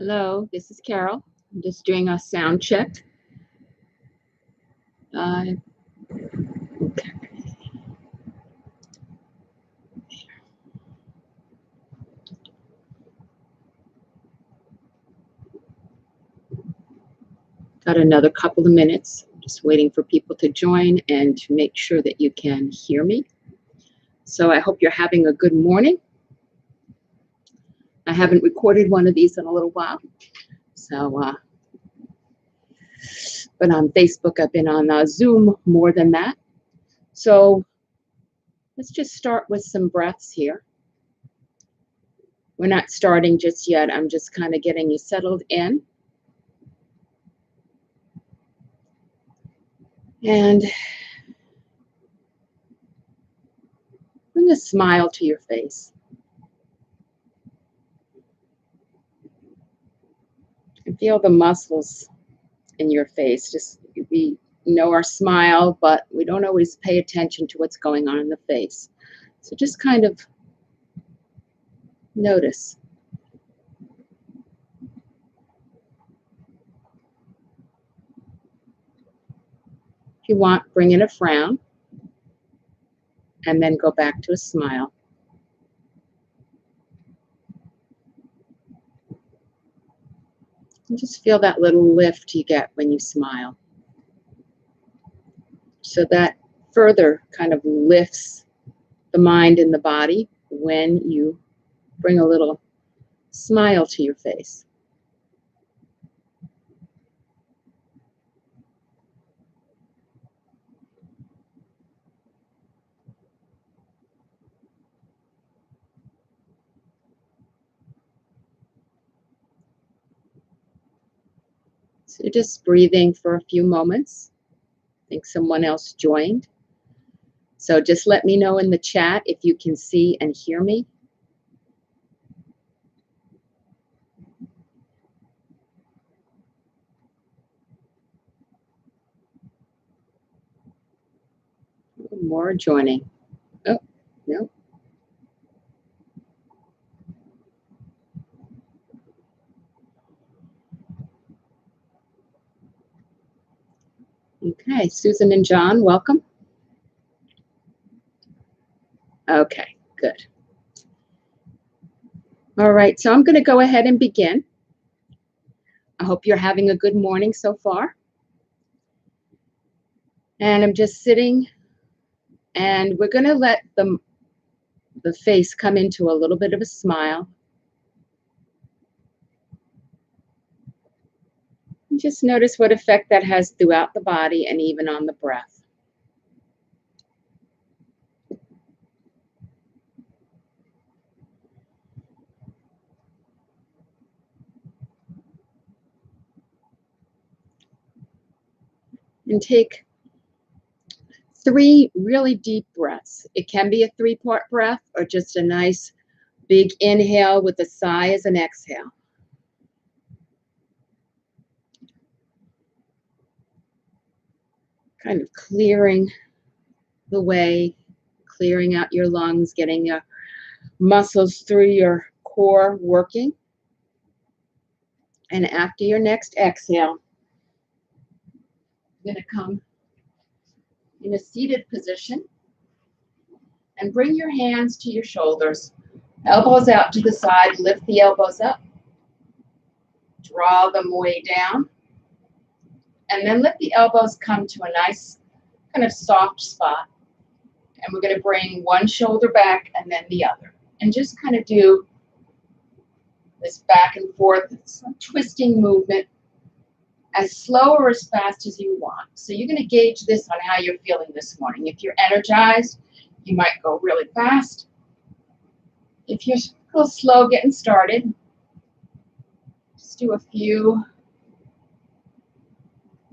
Hello, this is Carol. I'm just doing a sound check. Okay. Got another couple of minutes. I'm just waiting for people to join and to make sure that you can hear me. So I hope you're having a good morning. I haven't recorded one of these in a little while. So, but on Facebook, I've been on Zoom more than that. So let's just start with some breaths here. We're not starting just yet. I'm just kind of getting you settled in. And bring a smile to your face. And feel the muscles in your face. Just we know our smile, but we don't always pay attention to what's going on in the face. So just kind of notice. If you want, bring in a frown and then go back to a smile. And just feel that little lift you get when you smile. So that further kind of lifts the mind and the body when you bring a little smile to your face. So just breathing for a few moments. I think someone else joined. So just let me know in the chat if you can see and hear me. More joining. Oh, no. Okay, Susan and John, welcome. Okay, good. All right, so I'm going to go ahead and begin. I hope you're having a good morning so far. And I'm just sitting, and we're going to let the face come into a little bit of a smile. And just notice what effect that has throughout the body and even on the breath. And take 3 really deep breaths. It can be a 3-part breath or just a nice big inhale with a sigh as an exhale. Kind of clearing the way, clearing out your lungs, getting your muscles through your core working. And after your next exhale, you're going to come in a seated position and bring your hands to your shoulders. Elbows out to the side, lift the elbows up, draw them way down, and then let the elbows come to a nice kind of soft spot. And we're going to bring one shoulder back and then the other. And just kind of do this back and forth, twisting movement as slow or as fast as you want. So you're going to gauge this on how you're feeling this morning. If you're energized, you might go really fast. If you're a little slow getting started, just do a few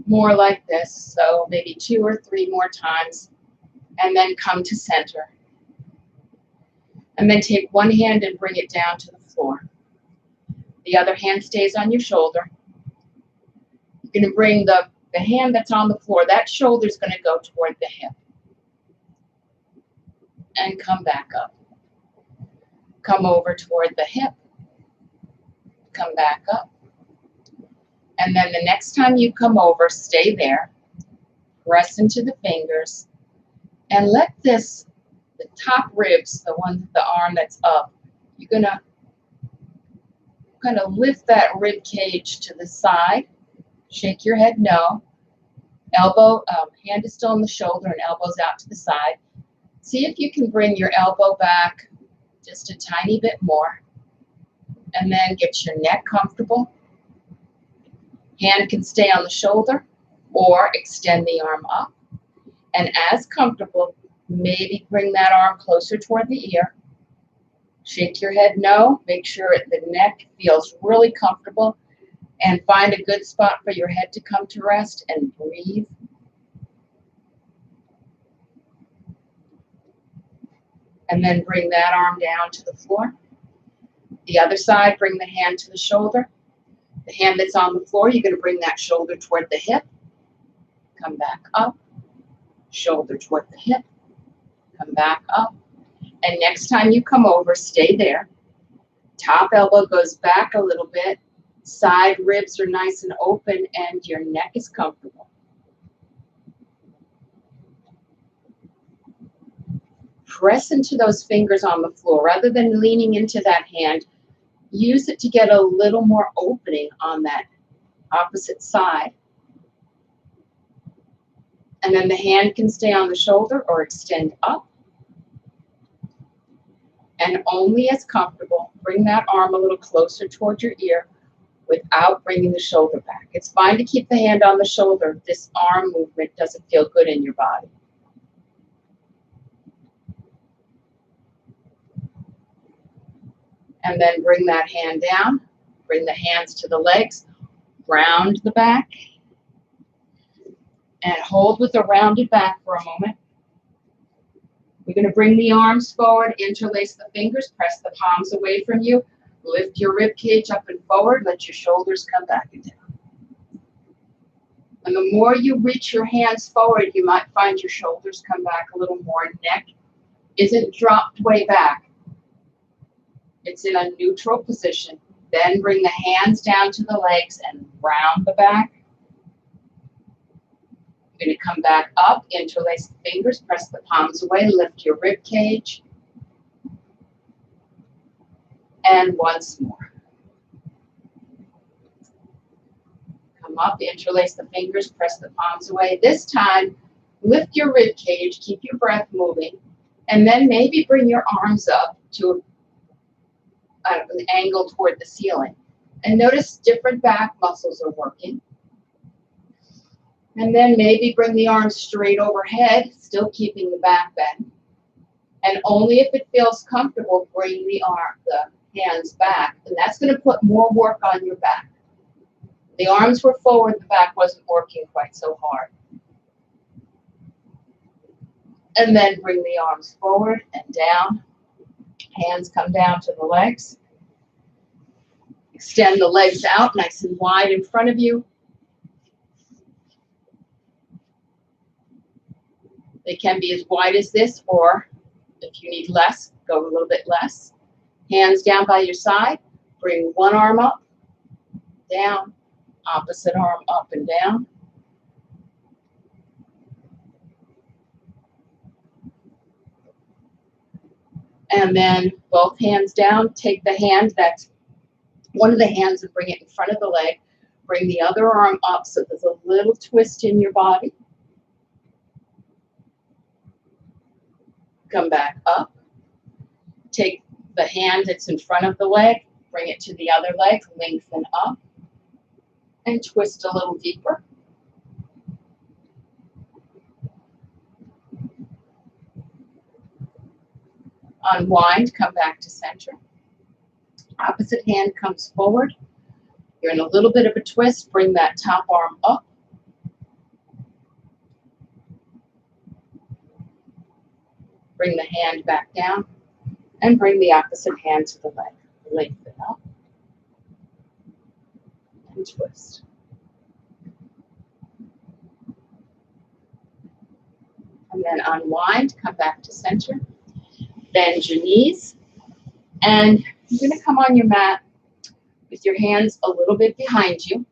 more like this. So maybe 2 or 3 more times, and then come to center. And then take one hand and bring it down to the floor. The other hand stays on your shoulder. You're going to bring the hand that's on the floor, that shoulder is going to go toward the hip. And come back up. Come over toward the hip. Come back up. And then the next time you come over, stay there, press into the fingers, and let this, the top ribs, the arm that's up, you're gonna kind of lift that rib cage to the side, shake your head no, elbow, hand is still on the shoulder and elbows out to the side. See if you can bring your elbow back just a tiny bit more, and then get your neck comfortable. Hand can stay on the shoulder or extend the arm up. And as comfortable, maybe bring that arm closer toward the ear. Shake your head no, make sure the neck feels really comfortable, and find a good spot for your head to come to rest and breathe. And then bring that arm down to the floor. The other side, bring the hand to the shoulder. The hand that's on the floor, you're going to bring that shoulder toward the hip. Come back up. Shoulder toward the hip. Come back up. And next time you come over, stay there. Top elbow goes back a little bit. Side ribs are nice and open, and your neck is comfortable. Press into those fingers on the floor. Rather than leaning into that hand, use it to get a little more opening on that opposite side. And then the hand can stay on the shoulder or extend up. And only as comfortable, bring that arm a little closer toward your ear without bringing the shoulder back. It's fine to keep the hand on the shoulder if this arm movement doesn't feel good in your body. And then bring that hand down, bring the hands to the legs, round the back, and hold with a rounded back for a moment. We're going to bring the arms forward, interlace the fingers, press the palms away from you, lift your rib cage up and forward, let your shoulders come back and down. And the more you reach your hands forward, you might find your shoulders come back a little more. Neck isn't dropped way back. It's in a neutral position. Then bring the hands down to the legs and round the back. You're going to come back up, interlace the fingers, press the palms away, lift your rib cage. And once more. Come up, interlace the fingers, press the palms away. This time, lift your rib cage, keep your breath moving, and then maybe bring your arms up to an angle toward the ceiling. And notice different back muscles are working. And then maybe bring the arms straight overhead, still keeping the back bend. And only if it feels comfortable, bring the hands back. And that's going to put more work on your back. The arms were forward, the back wasn't working quite so hard. And then bring the arms forward and down. Hands come down to the legs. Extend the legs out nice and wide in front of you. They can be as wide as this, or if you need less, go a little bit less. Hands down by your side. Bring one arm up, down, opposite arm up and down. And then both hands down. Take the hand that's one of the hands and bring it in front of the leg. Bring the other arm up so there's a little twist in your body. Come back up. Take the hand that's in front of the leg, bring it to the other leg, lengthen up, and twist a little deeper. Unwind, come back to center. Opposite hand comes forward. You're in a little bit of a twist. Bring that top arm up. Bring the hand back down and bring the opposite hand to the leg. Lengthen up and twist. And then unwind, come back to center. Bend your knees. And you're going to come on your mat with your hands a little bit behind you.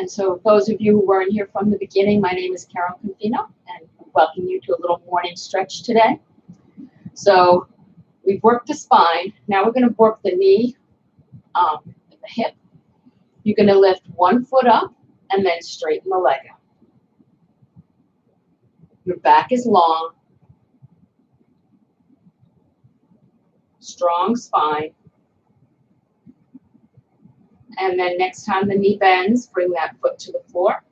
And so those of you who weren't here from the beginning, my name is Confino, and I welcome you to a little morning stretch today. So we've worked the spine. Now we're going to work the knee and the hip. You're going to lift one foot up and then straighten the leg out. Your back is long, strong spine. And then next time the knee bends, bring that foot to the floor.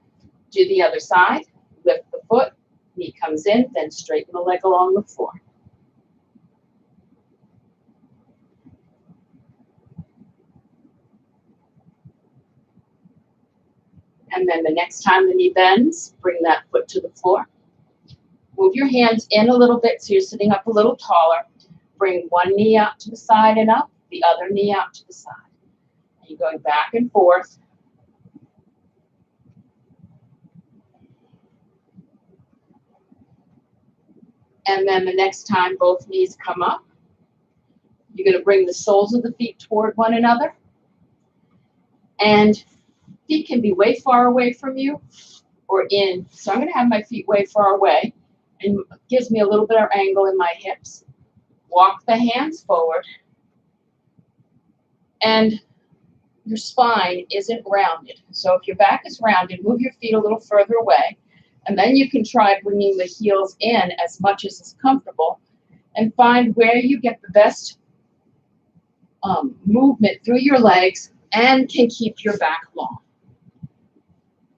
Do the other side, lift the foot, knee comes in, then straighten the leg along the floor. And then the next time the knee bends, bring that foot to the floor. Move your hands in a little bit so you're sitting up a little taller. Bring one knee out to the side and up, the other knee out to the side. And you're going back and forth. And then the next time both knees come up, you're going to bring the soles of the feet toward one another. And feet can be way far away from you or in. So I'm going to have my feet way far away, and it gives me a little bit of angle in my hips. Walk the hands forward. And your spine isn't rounded. So if your back is rounded, move your feet a little further away. And then you can try bringing the heels in as much as is comfortable and find where you get the best movement through your legs and can keep your back long.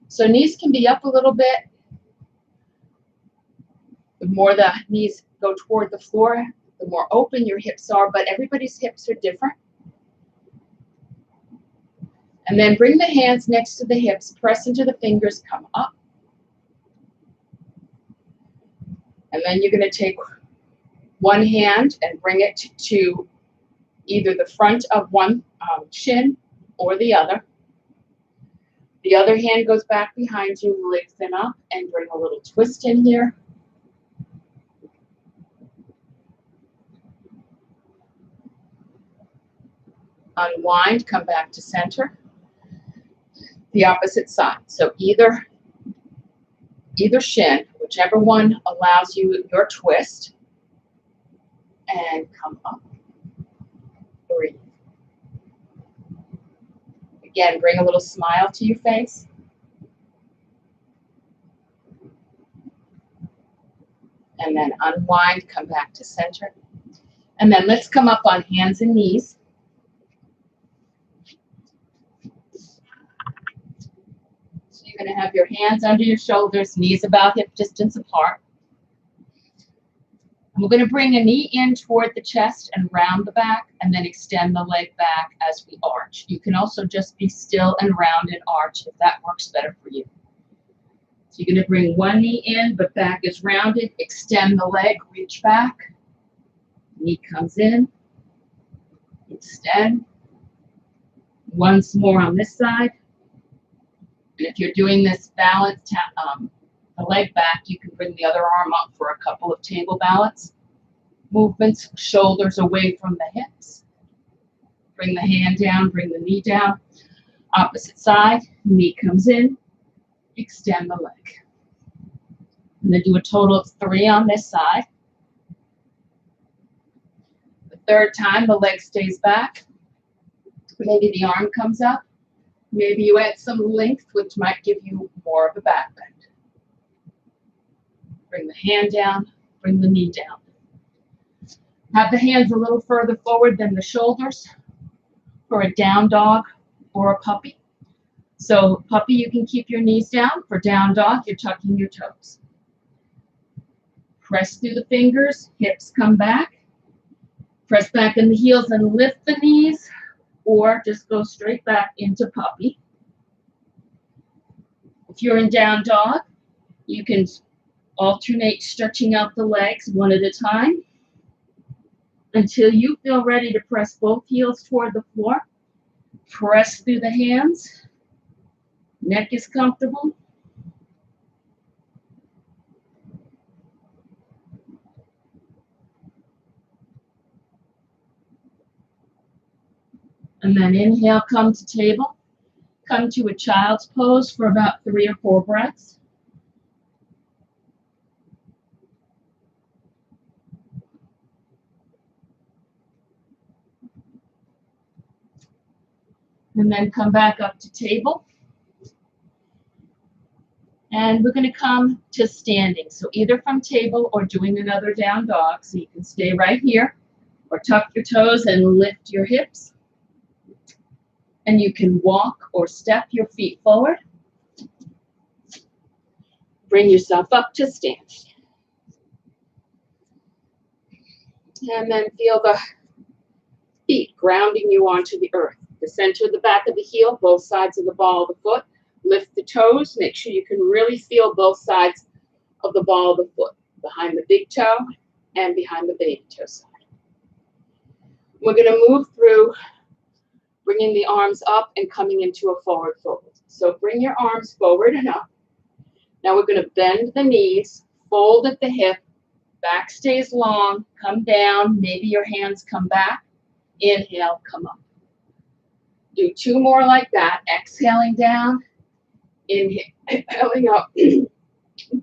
So knees can be up a little bit. The more the knees go toward the floor, the more open your hips are, but everybody's hips are different. And then bring the hands next to the hips, press into the fingers, come up. And then you're going to take one hand and bring it to either the front of one shin or the other. The other hand goes back behind you, lengthen up, and bring a little twist in here. Unwind, come back to center. The opposite side. So either shin, whichever one allows you your twist, and come up. Breathe. Again, bring a little smile to your face. And then unwind, come back to center. And then let's come up on hands and knees. So you're going to have your hands under your shoulders, knees about hip distance apart. And we're going to bring a knee in toward the chest and round the back, and then extend the leg back as we arch. You can also just be still and round and arch if that works better for you. So you're going to bring one knee in, but back is rounded. Extend the leg, reach back. Knee comes in. Extend. Once more on this side. And if you're doing this balanced, the leg back, you can bring the other arm up for a couple of table balance movements, shoulders away from the hips. Bring the hand down, bring the knee down. Opposite side, knee comes in, extend the leg. And then do a total of 3 on this side. The third time, the leg stays back. Maybe the arm comes up. Maybe you add some length, which might give you more of a back bend. Bring the hand down, bring the knee down. Have the hands a little further forward than the shoulders for a down dog or a puppy. So puppy, you can keep your knees down. For down dog, you're tucking your toes. Press through the fingers, hips come back. Press back in the heels and lift the knees, or just go straight back into puppy. If you're in down dog, you can alternate stretching out the legs one at a time until you feel ready to press both heels toward the floor. Press through the hands. Neck is comfortable. And then inhale, come to table. come to a child's pose for about 3 or 4 breaths. And then come back up to table. And we're going to come to standing. So either from table or doing another down dog. So you can stay right here or tuck your toes and lift your hips. And you can walk or step your feet forward. Bring yourself up to standing. And then feel the feet grounding you onto the earth. The center of the back of the heel, both sides of the ball of the foot. Lift the toes. Make sure you can really feel both sides of the ball of the foot, behind the big toe and behind the baby toe side. We're going to move through bringing the arms up and coming into a forward fold. So bring your arms forward and up. Now we're going to bend the knees, fold at the hip, back stays long, come down, maybe your hands come back, inhale, come up. Do 2 more like that, exhaling down, inhaling up,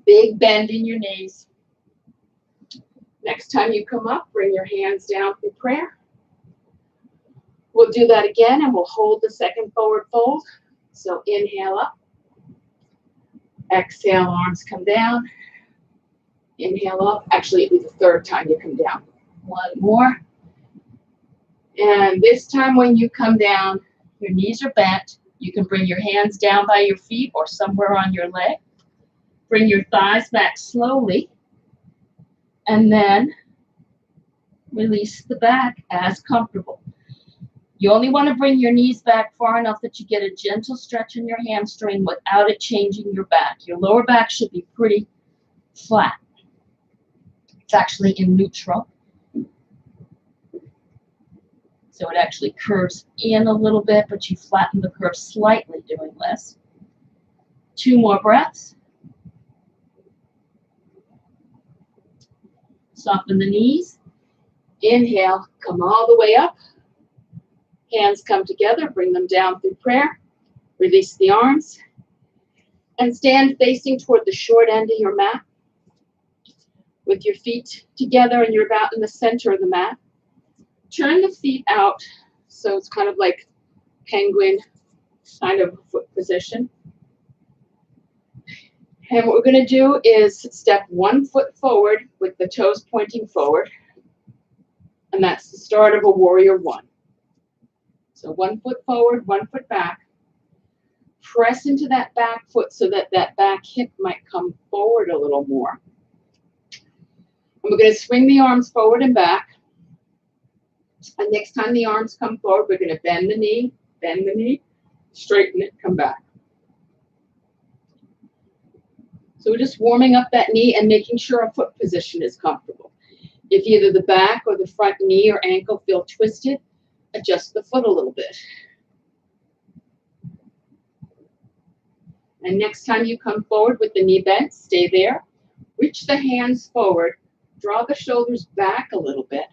big bend in your knees. Next time you come up, bring your hands down for prayer. We'll do that again and we'll hold the second forward fold. So inhale up, exhale, arms come down, inhale up. Actually, it'll be the third time you come down. 1 more. And this time when you come down, your knees are bent. You can bring your hands down by your feet or somewhere on your leg. Bring your thighs back slowly. And then release the back as comfortable. You only want to bring your knees back far enough that you get a gentle stretch in your hamstring without it changing your back. Your lower back should be pretty flat. It's actually in neutral. So it actually curves in a little bit, but you flatten the curve slightly doing this. 2 more breaths. Soften the knees. Inhale, come all the way up. Hands come together, bring them down through prayer. Release the arms. And stand facing toward the short end of your mat. With your feet together and you're about in the center of the mat. Turn the feet out so it's kind of like penguin kind of foot position. And what we're going to do is step 1 foot forward with the toes pointing forward. And that's the start of a warrior 1. So 1 foot forward, 1 foot back. Press into that back foot so that that back hip might come forward a little more. And we're going to swing the arms forward and back. And next time the arms come forward, we're going to bend the knee, straighten it, come back. So we're just warming up that knee and making sure our foot position is comfortable. If either the back or the front knee or ankle feel twisted, adjust the foot a little bit. And next time you come forward with the knee bent, stay there. Reach the hands forward. Draw the shoulders back a little bit.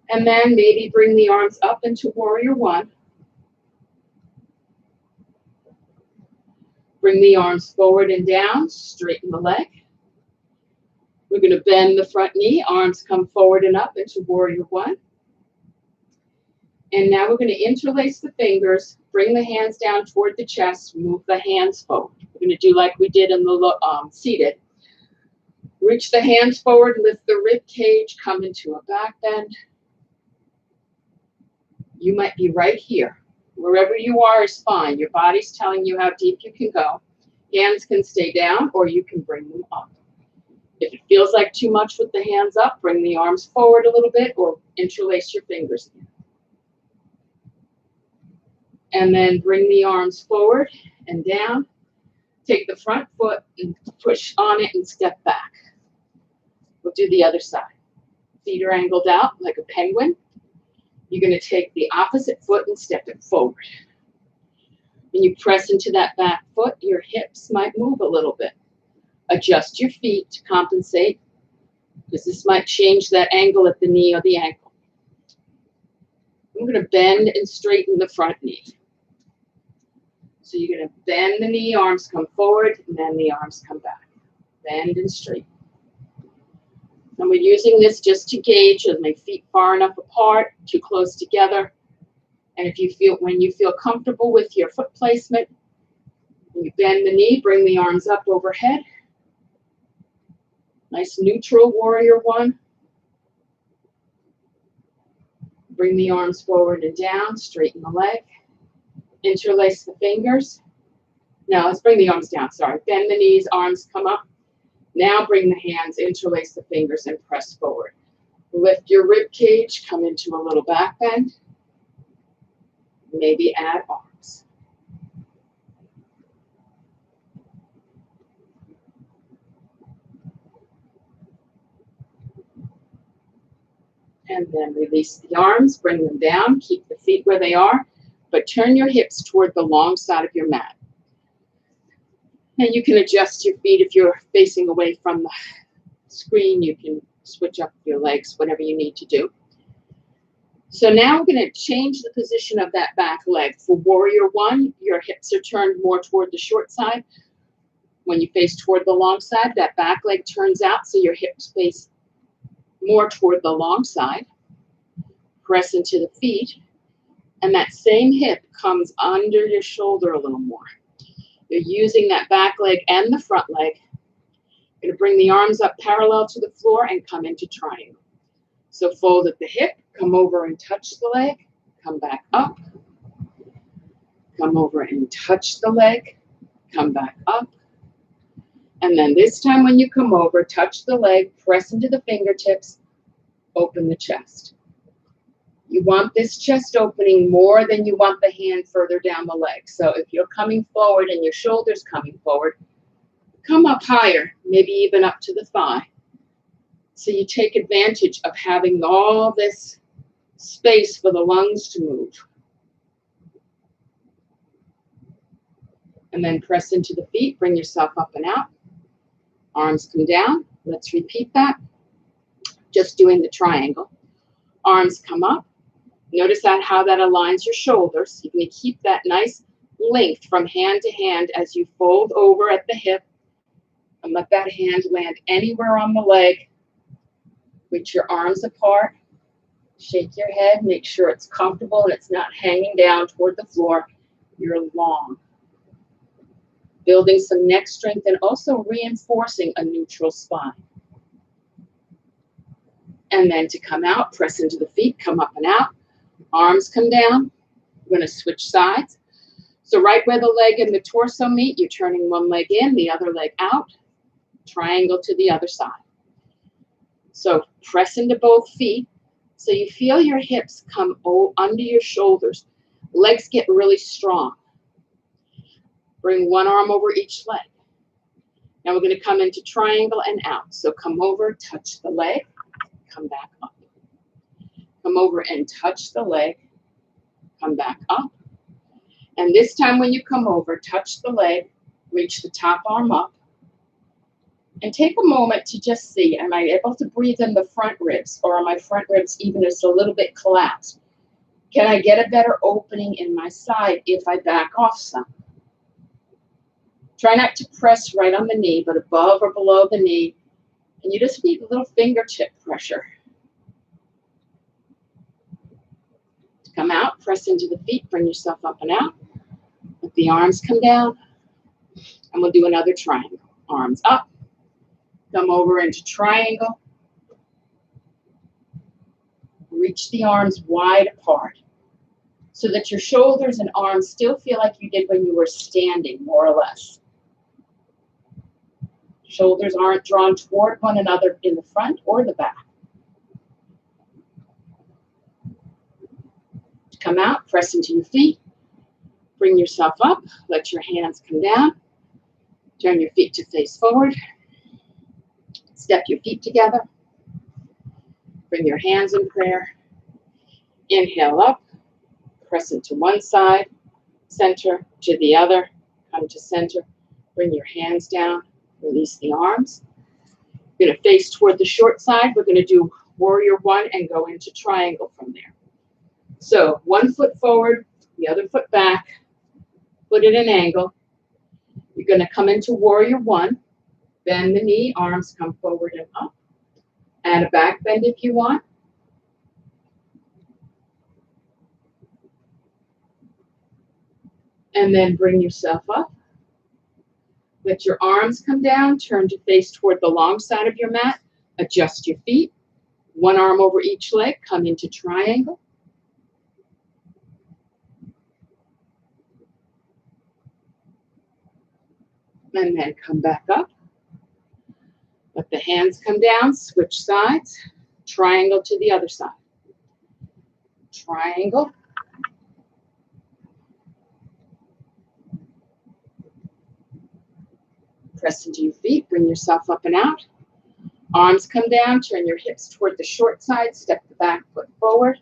And then maybe bring the arms up into warrior 1. Bring the arms forward and down, straighten the leg. We're going to bend the front knee, arms come forward and up into warrior 1. And now we're going to interlace the fingers, bring the hands down toward the chest, move the hands forward. We're going to do like we did in the seated. Reach the hands forward, lift the rib cage, come into a back bend. You might be right here. Wherever you are is fine. Your body's telling you how deep you can go. Hands can stay down or you can bring them up. If it feels like too much with the hands up, bring the arms forward a little bit or interlace your fingers. And then bring the arms forward and down. Take the front foot and push on it and step back. We'll do the other side. Feet are angled out like a penguin. You're going to take the opposite foot and step it forward. When you press into that back foot, your hips might move a little bit. Adjust your feet to compensate, because this might change that angle at the knee or the ankle. I'm going to bend and straighten the front knee. So you're going to bend the knee, arms come forward, and then the arms come back. Bend and straight. And we're using this just to gauge, are my feet far enough apart, too close together. And if you feel, when you feel comfortable with your foot placement, you bend the knee, bring the arms up overhead. Nice neutral warrior one. Bring the arms forward and down, straighten the leg. Interlace the fingers. Now let's bring the arms down, sorry. Bend the knees, arms come up. Now bring the hands, interlace the fingers and press forward. Lift your rib cage, come into a little back bend. Maybe add arms. And then release the arms, bring them down, keep the feet where they are, but turn your hips toward the long side of your mat. And you can adjust your feet if you're facing away from the screen. You can switch up your legs, whatever you need to do. So now we're going to change the position of that back leg. For warrior one, your hips are turned more toward the short side. When you face toward the long side, that back leg turns out so your hips face more toward the long side. Press into the feet, and that same hip comes under your shoulder a little more. You're using that back leg and the front leg. You're going to bring the arms up parallel to the floor and come into triangle. So fold at the hip, come over and touch the leg, come back up, come over and touch the leg, come back up. And then this time when you come over, touch the leg, press into the fingertips, open the chest. You want this chest opening more than you want the hand further down the leg. So if you're coming forward and your shoulder's coming forward, come up higher, maybe even up to the thigh. So you take advantage of having all this space for the lungs to move. And then press into the feet, bring yourself up and out. Arms come down. Let's repeat that. Just doing the triangle. Arms come up. Notice how that aligns your shoulders. You're going to keep that nice length from hand to hand as you fold over at the hip and let that hand land anywhere on the leg. Reach your arms apart. Shake your head. Make sure it's comfortable and it's not hanging down toward the floor. You're long. Building some neck strength and also reinforcing a neutral spine. And then to come out, press into the feet, come up and out. Arms come down. We're going to switch sides. So right where the leg and the torso meet, you're turning one leg in, the other leg out. Triangle to the other side. So press into both feet. So you feel your hips come under your shoulders. Legs get really strong. Bring one arm over each leg. Now we're going to come into triangle and out. So come over, touch the leg, come back up. Come over and touch the leg, come back up. And this time when you come over, touch the leg, reach the top arm up, and take a moment to just see, am I able to breathe in the front ribs, or are my front ribs even just a little bit collapsed? Can I get a better opening in my side if I back off some? Try not to press right on the knee, but above or below the knee, and you just need a little fingertip pressure. Come out, press into the feet, bring yourself up and out. Let the arms come down, and we'll do another triangle. Arms up, come over into triangle. Reach the arms wide apart so that your shoulders and arms still feel like you did when you were standing, more or less. Shoulders aren't drawn toward one another in the front or the back. Come out, press into your feet. Bring yourself up. Let your hands come down. Turn your feet to face forward. Step your feet together. Bring your hands in prayer. Inhale up. Press into one side. Center to the other. Come to center. Bring your hands down. Release the arms. You're going to face toward the short side. We're going to do warrior one and go into triangle from there. So one foot forward, the other foot back. Foot at an angle. You're going to come into warrior one. Bend the knee, arms come forward and up. Add a back bend if you want. And then bring yourself up. Let your arms come down, turn to face toward the long side of your mat. Adjust your feet. One arm over each leg, come into triangle. And then come back up. Let the hands come down, switch sides. Triangle to the other side. Triangle. Press into your feet, bring yourself up and out. Arms come down, turn your hips toward the short side, step the back foot forward,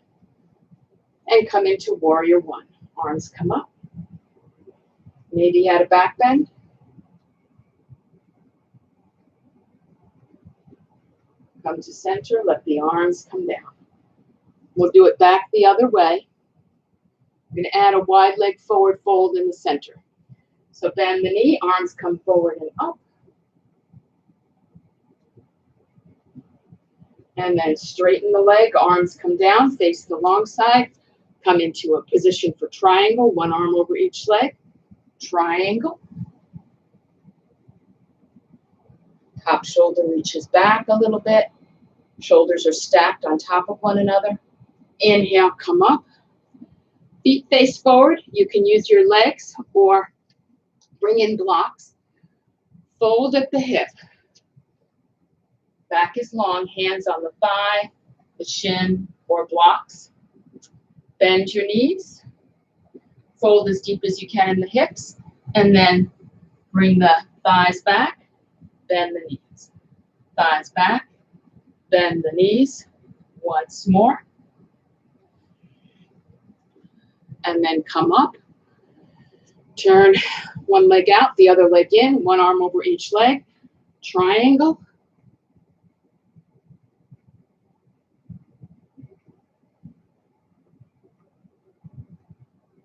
and come into warrior one. Arms come up. Maybe add a back bend. Come to center, let the arms come down. We'll do it back the other way. I'm going to add a wide leg forward fold in the center. So bend the knee, arms come forward and up. And then straighten the leg, arms come down, face the long side. Come into a position for triangle, one arm over each leg. Triangle. Top shoulder reaches back a little bit. Shoulders are stacked on top of one another. Inhale, come up. Feet face forward. You can use your legs or bring in blocks. Fold at the hip. Back is long, hands on the thigh, the shin, or blocks. Bend your knees. Fold as deep as you can in the hips. And then bring the thighs back. Bend the knees. Thighs back. Bend the knees. Once more. And then come up. Turn one leg out, the other leg in, one arm over each leg. Triangle.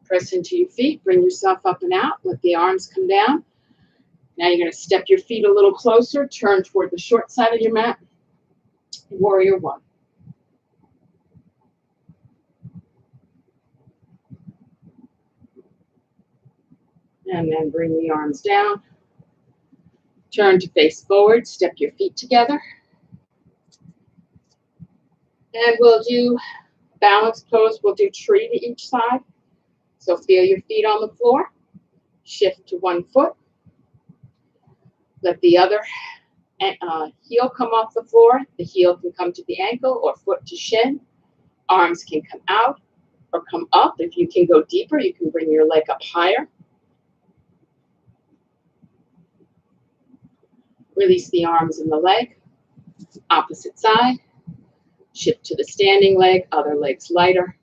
Press into your feet, bring yourself up and out, let the arms come down. Now you're going to step your feet a little closer, turn toward the short side of your mat. Warrior one. And then bring the arms down. Turn to face forward, step your feet together. And we'll do balance pose, we'll do tree to each side. So feel your feet on the floor. Shift to one foot. Let the other heel come off the floor. The heel can come to the ankle or foot to shin. Arms can come out or come up. If you can go deeper, you can bring your leg up higher. Release the arms and the leg. Opposite side. Shift to the standing leg, other leg's lighter.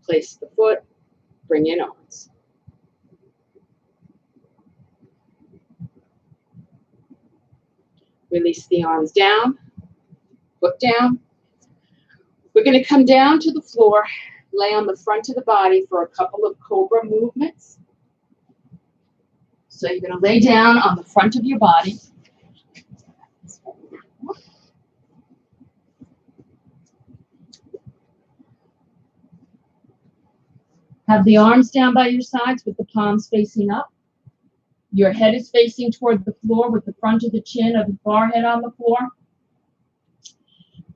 Place the foot. Bring in arms. Release the arms down, foot down. We're going to come down to the floor, lay on the front of the body for a couple of Cobra movements. So you're going to lay down on the front of your body. Have the arms down by your sides with the palms facing up. Your head is facing toward the floor with the front of the chin of the forehead on the floor.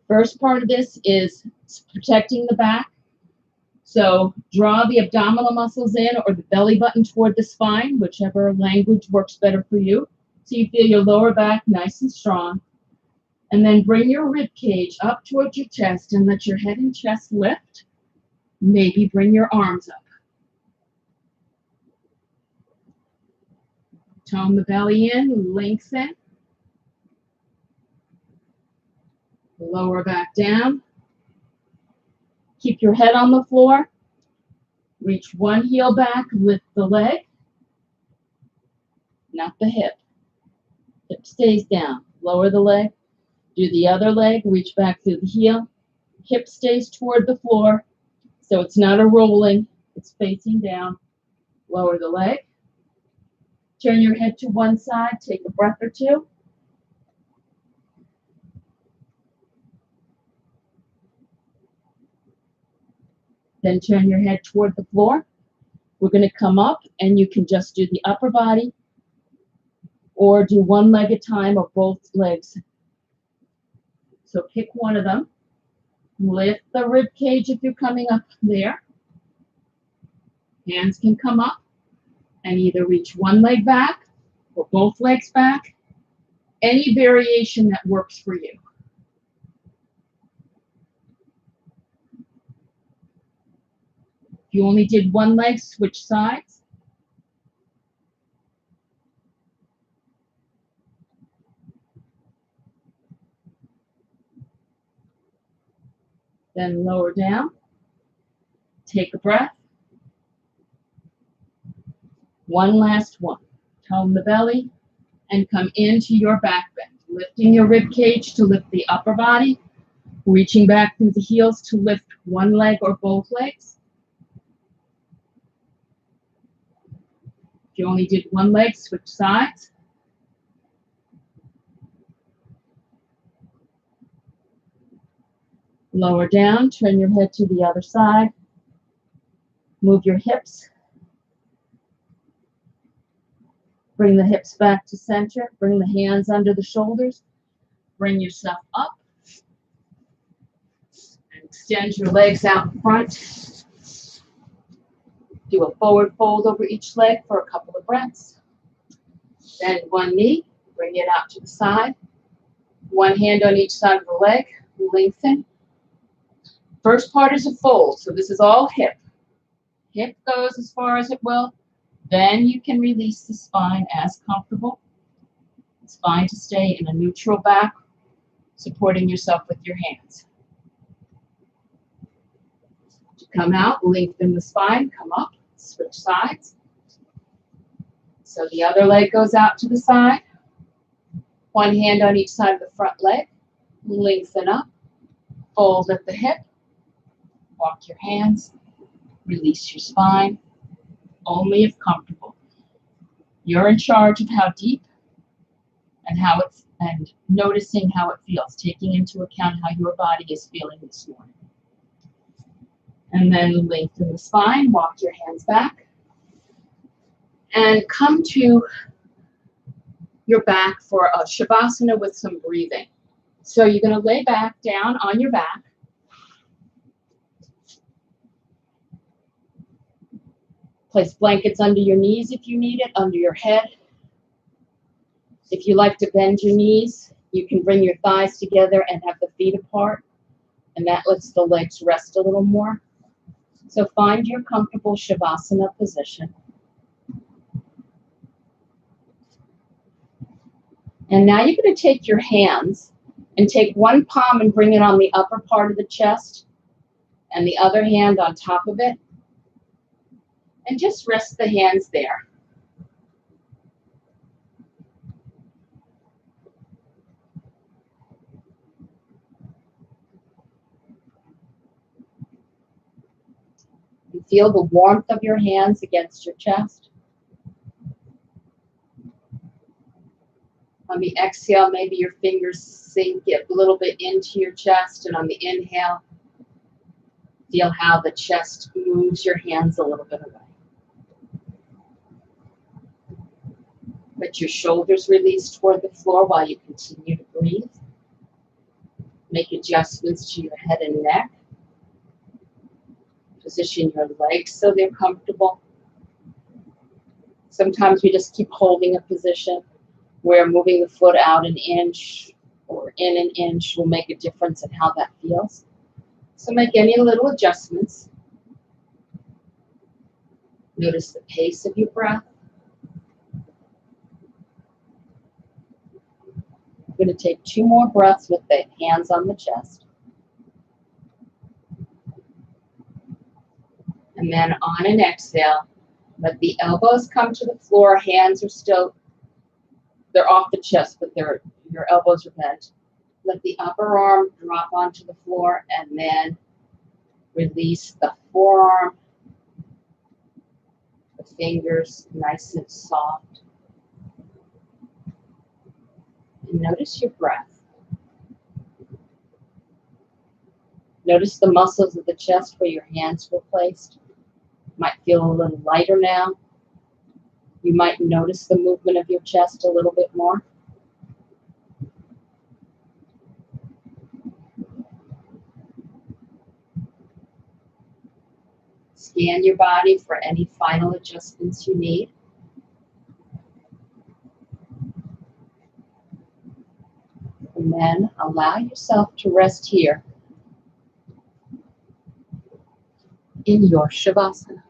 First part of this is protecting the back. So draw the abdominal muscles in or the belly button toward the spine, whichever language works better for you. So you feel your lower back nice and strong. And then bring your rib cage up towards your chest and let your head and chest lift. Maybe bring your arms up. Tone the belly in, lengthen. Lower back down. Keep your head on the floor. Reach one heel back, lift the leg. Not the hip. Hip stays down. Lower the leg. Do the other leg, reach back through the heel. Hip stays toward the floor. So it's not a rolling, it's facing down. Lower the leg. Turn your head to one side, take a breath or two. Then turn your head toward the floor. We're going to come up, and you can just do the upper body or do one leg at a time or both legs. So pick one of them. Lift the rib cage if you're coming up there. Hands can come up and either reach one leg back or both legs back. Any variation that works for you. If you only did one leg, switch sides. Then lower down. Take a breath. One last one. Tone the belly and come into your back bend. Lifting your rib cage to lift the upper body. Reaching back through the heels to lift one leg or both legs. If you only did one leg, switch sides. Lower down, turn your head to the other side. Move your hips. Bring the hips back to center. Bring the hands under the shoulders. Bring yourself up. And extend your legs out in front. Do a forward fold over each leg for a couple of breaths. Bend one knee. Bring it out to the side. One hand on each side of the leg. Lengthen. First part is a fold, so this is all hip. Hip goes as far as it will. Then you can release the spine as comfortable. It's fine to stay in a neutral back, supporting yourself with your hands. To come out, lengthen the spine, come up, switch sides. So the other leg goes out to the side. One hand on each side of the front leg. Lengthen up, fold at the hip. Walk your hands, release your spine, only if comfortable. You're in charge of how deep and noticing how it feels, taking into account how your body is feeling this morning. And then lengthen the spine, walk your hands back, and come to your back for a Shavasana with some breathing. So you're going to lay back down on your back. Place blankets under your knees if you need it, under your head. If you like to bend your knees, you can bring your thighs together and have the feet apart, and that lets the legs rest a little more. So find your comfortable Shavasana position. And now you're going to take your hands and take one palm and bring it on the upper part of the chest and the other hand on top of it. And just rest the hands there. You feel the warmth of your hands against your chest. On the exhale, maybe your fingers sink a little bit into your chest, and on the inhale, feel how the chest moves your hands a little bit away. Let your shoulders release toward the floor while you continue to breathe. Make adjustments to your head and neck. Position your legs so they're comfortable. Sometimes we just keep holding a position where moving the foot out an inch or in an inch will make a difference in how that feels. So make any little adjustments. Notice the pace of your breath. I'm going to take 2 more breaths with the hands on the chest. And then on an exhale, let the elbows come to the floor. Hands are still, they're off the chest, but your elbows are bent. Let the upper arm drop onto the floor and then release the forearm. The fingers nice and soft. And notice your breath. Notice the muscles of the chest where your hands were placed. Might feel a little lighter now. You might notice the movement of your chest a little bit more. Scan your body for any final adjustments you need. And then allow yourself to rest here in your Shavasana.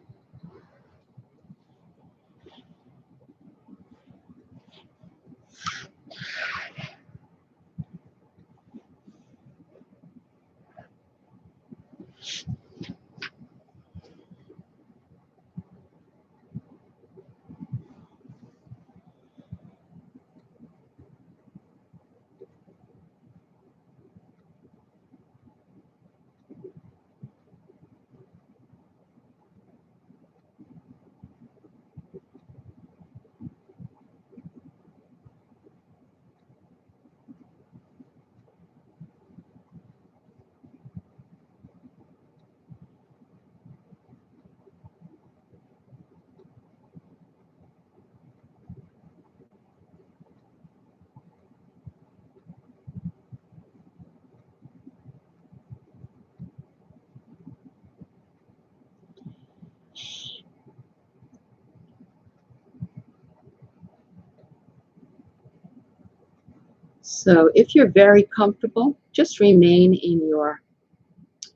So if you're very comfortable, just remain in your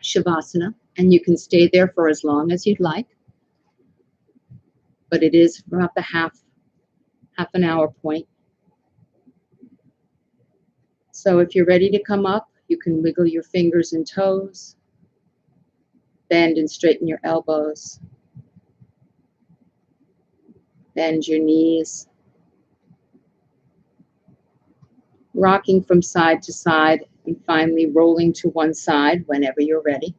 Shavasana, and you can stay there for as long as you'd like. But it is about the half an hour point. So if you're ready to come up, you can wiggle your fingers and toes, bend and straighten your elbows, bend your knees, rocking from side to side, and finally rolling to one side whenever you're ready.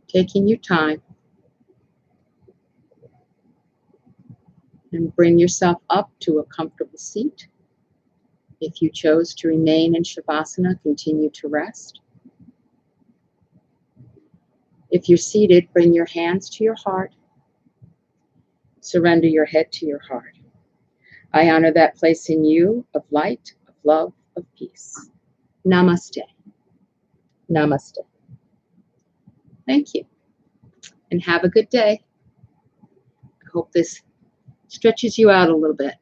Taking your time, and bring yourself up to a comfortable seat. If you chose to remain in Shavasana, continue to rest. If you're seated, bring your hands to your heart. Surrender your head to your heart. I honor that place in you of light, of love, of peace. Namaste. Namaste. Thank you. And have a good day. I hope this stretches you out a little bit.